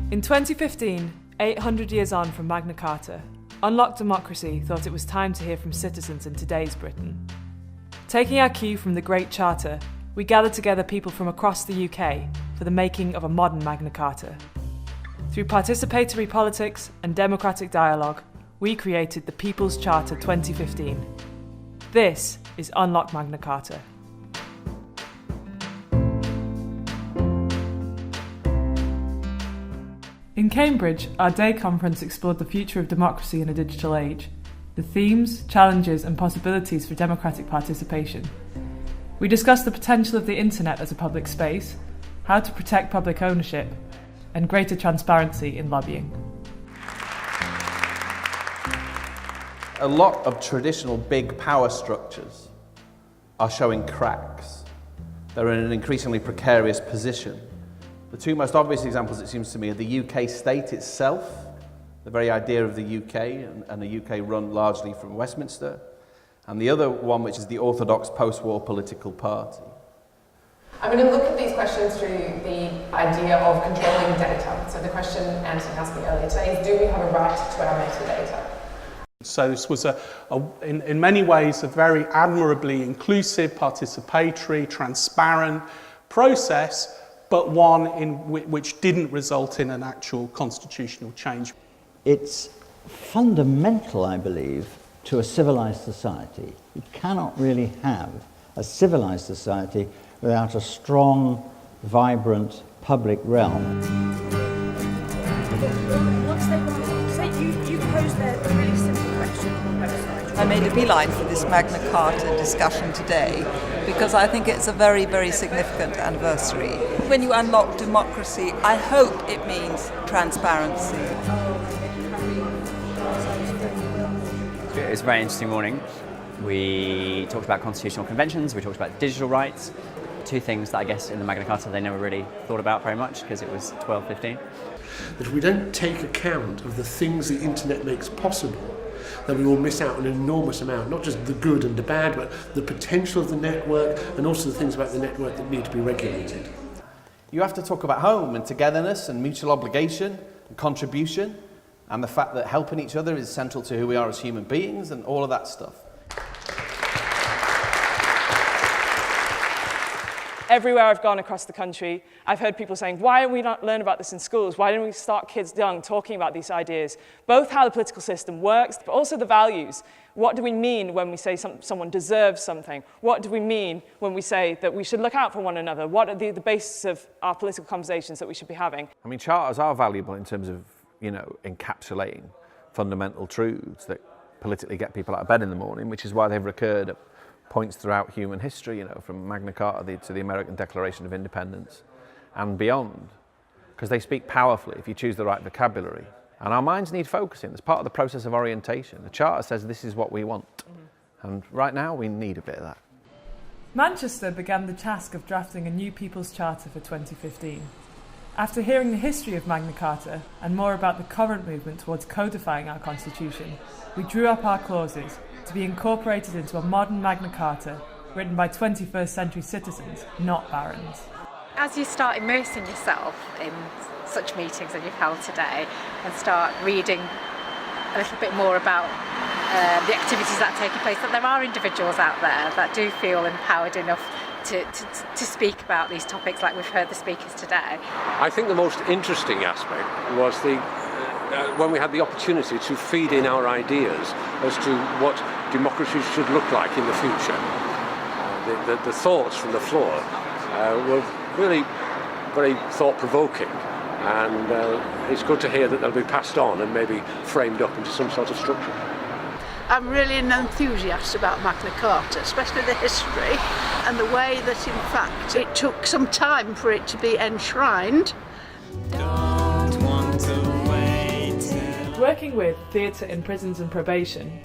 In 2015, 800 years on from Magna Carta, Unlocked Democracy thought it was time to hear from citizens in today's Britain. Taking our cue from the Great Charter, we gathered together people from across the UK for the making of a modern Magna Carta. Through participatory politics and democratic dialogue, we created the People's Charter 2015. This is Unlock Magna Carta. In Cambridge, our day conference explored the future of democracy in a digital age, the themes, challenges and possibilities for democratic participation. We discussed the potential of the internet as a public space, how to protect public ownership, and greater transparency in lobbying. A lot of traditional big power structures are showing cracks. They're in an increasingly precarious position. The two most obvious examples, it seems to me, are the UK state itself, the very idea of the UK and the UK run largely from Westminster, and the other one, which is the orthodox post-war political party. I'm going to look at these questions through the idea of controlling data. So the question Anthony asked me earlier today is, do we have a right to our metadata? So this was, in many ways, a very admirably inclusive, participatory, transparent process, but one in which didn't result in an actual constitutional change. It's fundamental, I believe, to a civilized society. You cannot really have a civilized society without a strong, vibrant public realm. You posed a really simple question on the website. I made a beeline for this Magna Carta discussion today because I think it's a very, very significant anniversary. When you unlock democracy, I hope it means transparency. It was a very interesting morning. We talked about constitutional conventions, we talked about digital rights, two things that I guess in the Magna Carta they never really thought about very much because it was 1215. That if we don't take account of the things the internet makes possible, then we will miss out on an enormous amount, not just the good and the bad, but the potential of the network and also the things about the network that need to be regulated. You have to talk about home and togetherness and mutual obligation and contribution and the fact that helping each other is central to who we are as human beings and all of that stuff. Everywhere I've gone across the country, I've heard people saying, why don't we not learn about this in schools? Why don't we start kids young talking about these ideas? Both how the political system works, but also the values. What do we mean when we say someone deserves something? What do we mean when we say that we should look out for one another? What are the basis of our political conversations that we should be having? I mean, charters are valuable in terms of, encapsulating fundamental truths that politically get people out of bed in the morning, which is why they've recurred at points throughout human history, from Magna Carta to the American Declaration of Independence and beyond, because they speak powerfully if you choose the right vocabulary. And our minds need focusing. It's part of the process of orientation. The Charter says this is what we want. And right now we need a bit of that. Manchester began the task of drafting a new People's Charter for 2015. After hearing the history of Magna Carta and more about the current movement towards codifying our constitution, we drew up our clauses to be incorporated into a modern Magna Carta written by 21st century citizens, not barons. As you start immersing yourself in such meetings that you've held today and start reading a little bit more about the activities that are taking place, that there are individuals out there that do feel empowered enough to speak about these topics like we've heard the speakers today. I think the most interesting aspect was when we had the opportunity to feed in our ideas as to what democracy should look like in the future. The thoughts from the floor were really very thought-provoking, and it's good to hear that they'll be passed on and maybe framed up into some sort of structure. I'm really an enthusiast about Magna Carta, especially the history and the way that in fact it took some time for it to be enshrined. Working with Theatre in Prisons and Probation,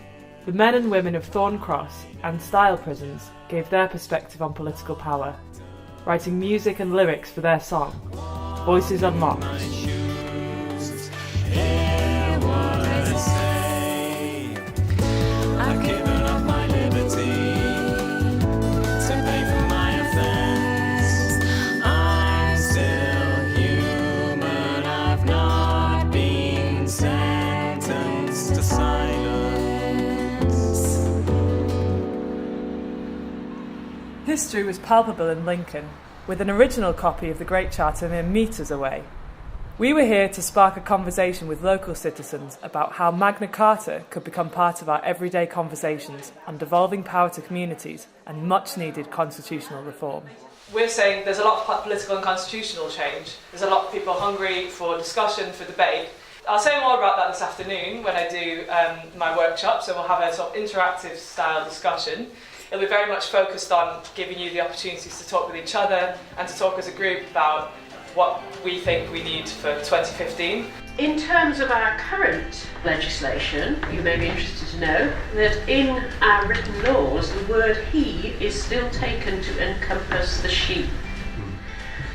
the men and women of Thorncross and Style prisons gave their perspective on political power, writing music and lyrics for their song, Voices Unlocked. I've not history was palpable in Lincoln, with an original copy of the Great Charter mere metres away. We were here to spark a conversation with local citizens about how Magna Carta could become part of our everyday conversations on devolving power to communities and much-needed constitutional reform. We're saying there's a lot of political and constitutional change. There's a lot of people hungry for discussion, for debate. I'll say more about that this afternoon when I do my workshop, so we'll have a sort of interactive style discussion. It'll be very much focused on giving you the opportunities to talk with each other and to talk as a group about what we think we need for 2015. In terms of our current legislation, you may be interested to know that in our written laws, the word he is still taken to encompass the she.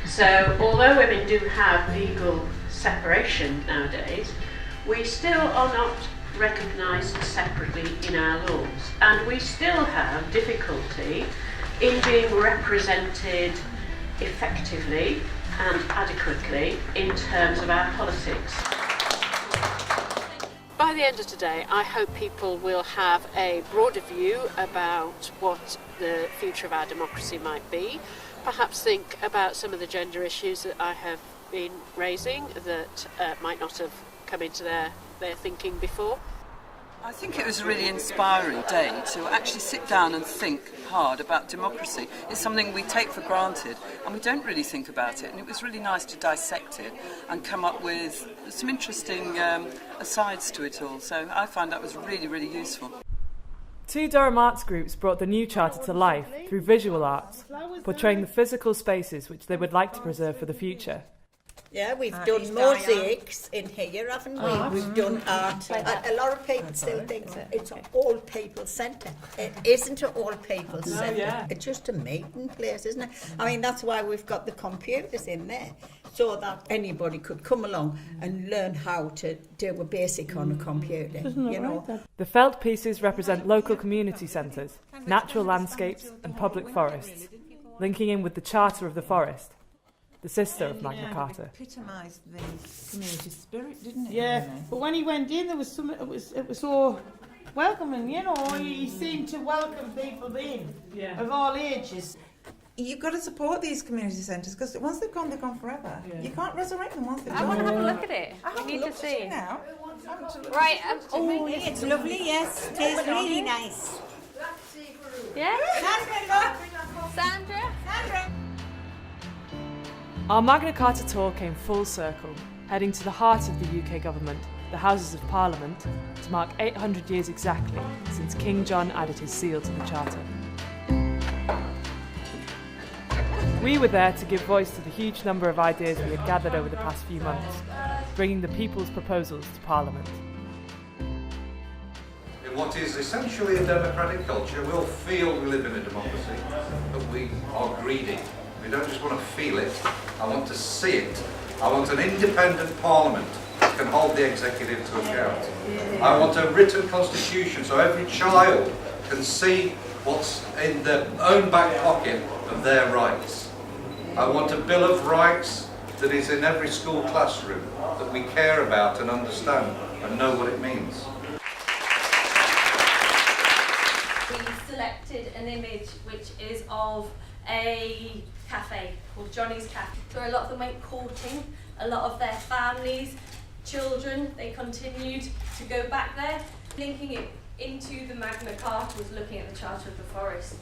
So although women do have legal separation nowadays, we still are not recognised separately in our laws, and we still have difficulty in being represented effectively and adequately in terms of our politics. By the end of today, I hope people will have a broader view about what the future of our democracy might be, perhaps think about some of the gender issues that I have been raising that might not have come into their thinking before. I think it was a really inspiring day to actually sit down and think hard about democracy. It's something we take for granted and we don't really think about it, and it was really nice to dissect it and come up with some interesting asides to it all. So I found that was really, really useful. Two Durham arts groups brought the new charter to life through visual arts, portraying the physical spaces which they would like to preserve for the future. Yeah, we've done mosaics in here, haven't we? We've done art. A lot of people still think it's an all people centre. It isn't an all people centre. It's just a meeting place, isn't it? I mean, that's why we've got the computers in there, so that anybody could come along and learn how to do a basic on a computer, you know. The felt pieces represent local community centres, natural landscapes and public forests, linking in with the Charter of the Forest, the sister of Magna Carta. Epitomised the community spirit, didn't it? Yeah, but when he went in, there was some. It was so welcoming, you know. He seemed to welcome people in of all ages. You've got to support these community centres because once they've gone forever. Yeah. You can't resurrect them once they've gone. I want to have a look at it. We need to see. Now. Right. It's lovely. Yes, it is really nice. Yeah. Sandra. Our Magna Carta tour came full circle, heading to the heart of the UK government, the Houses of Parliament, to mark 800 years exactly since King John added his seal to the Charter. We were there to give voice to the huge number of ideas we had gathered over the past few months, bringing the people's proposals to Parliament. In what is essentially a democratic culture, we all feel we live in a democracy, but we are greedy. We don't just want to feel it, I want to see it. I want an independent parliament that can hold the executive to account. I want a written constitution so every child can see what's in their own back pocket of their rights. I want a Bill of Rights that is in every school classroom, that we care about and understand and know what it means. We selected an image which is of a cafe called Johnny's Cafe. So a lot of them went courting, a lot of their families, children, they continued to go back there. Linking it into the Magna Carta was looking at the Charter of the Forest.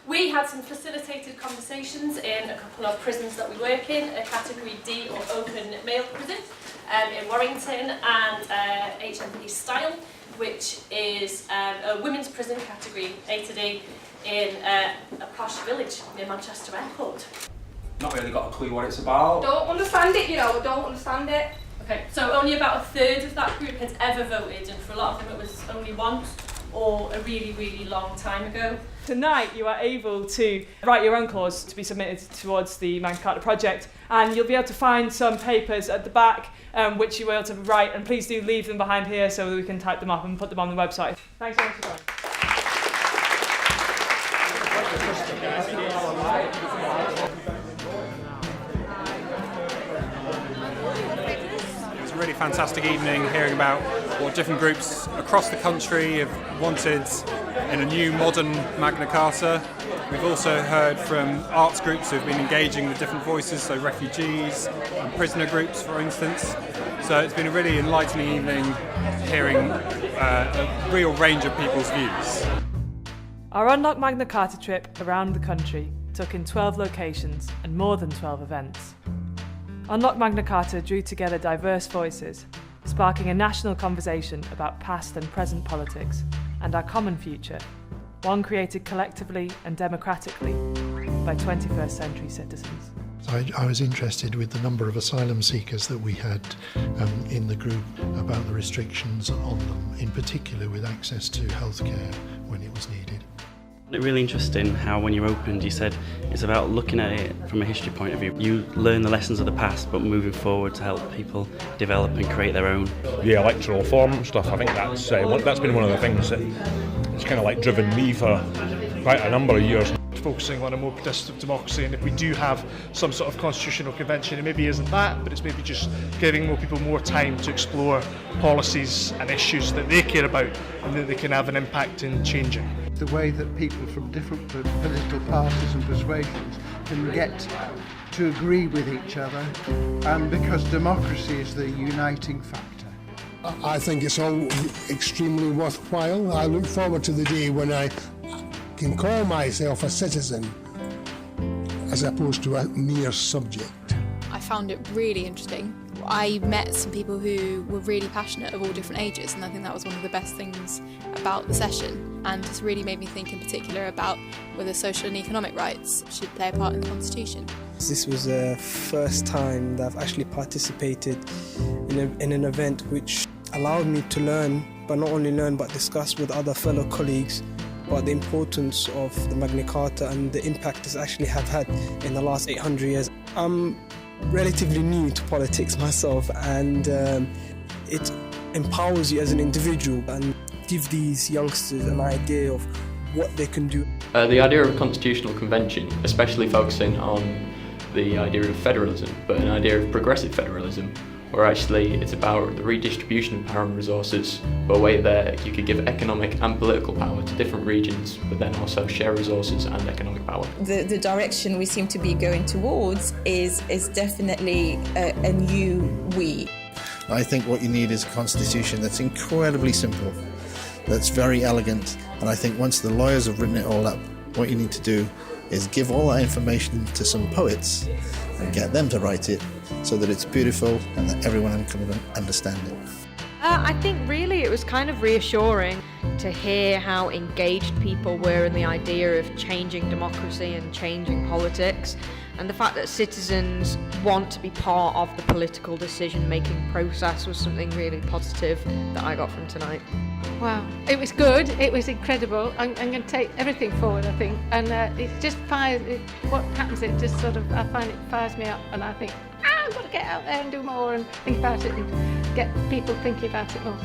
We had some facilitated conversations in a couple of prisons that we work in, a Category D or open male prison in Warrington and HMP Style, which is a women's prison category A to D in a posh village near Manchester Airport. Not really got a clue what it's about. Don't understand it, don't understand it. Okay, so only about a third of that group had ever voted, and for a lot of them it was only once or a really, really long time ago. Tonight you are able to write your own clause to be submitted towards the Magna Carta project, and you'll be able to find some papers at the back which you will be able to write, and please do leave them behind here so that we can type them up and put them on the website. Thanks so much for coming. It was a really fantastic evening hearing about what different groups across the country have wanted in a new modern Magna Carta. We've also heard from arts groups who've been engaging with different voices, so refugees and prisoner groups, for instance. So it's been a really enlightening evening, hearing a real range of people's views. Our Unlock Magna Carta trip around the country took in 12 locations and more than 12 events. Unlock Magna Carta drew together diverse voices, sparking a national conversation about past and present politics and our common future, one created collectively and democratically by 21st century citizens. I was interested with the number of asylum seekers that we had in the group about the restrictions on them, in particular with access to healthcare when it was needed. It's really interesting how when you opened you said it's about looking at it from a history point of view. You learn the lessons of the past but moving forward to help people develop and create their own. The electoral reform stuff, I think that's been one of the things that it's kind of like driven me for quite a number of years. Focusing on a more participatory democracy, and if we do have some sort of constitutional convention, it maybe isn't that, but it's maybe just giving more people more time to explore policies and issues that they care about and that they can have an impact in changing. The way that people from different political parties and persuasions can get to agree with each other, because democracy is the uniting factor. I think it's all extremely worthwhile. I look forward to the day when I can call myself a citizen as opposed to a mere subject. I found it really interesting. I met some people who were really passionate of all different ages, and I think that was one of the best things about the session, and it's really made me think in particular about whether social and economic rights should play a part in the Constitution. This was the first time that I've actually participated in an event which allowed me to learn, but not only learn but discuss with other fellow colleagues about the importance of the Magna Carta and the impact it's actually have had in the last 800 years. I'm relatively new to politics myself, and it empowers you as an individual and give these youngsters an idea of what they can do. The idea of a constitutional convention, especially focusing on the idea of federalism, but an idea of progressive federalism, where actually it's about the redistribution of power and resources, but a way that you could give economic and political power to different regions, but then also share resources and economic power. The direction we seem to be going towards is definitely a new we. I think what you need is a constitution that's incredibly simple, that's very elegant, and I think once the lawyers have written it all up, what you need to do is give all that information to some poets and get them to write it so that it's beautiful and that everyone can understand it. I think really it was kind of reassuring to hear how engaged people were in the idea of changing democracy and changing politics, and the fact that citizens want to be part of the political decision-making process was something really positive that I got from tonight. Wow, it was good, it was incredible. I'm going to take everything forward, I think, and it just fires, what happens, it just sort of, I find it fires me up, and I think, I've got to get out there and do more and think about it and get people thinking about it more.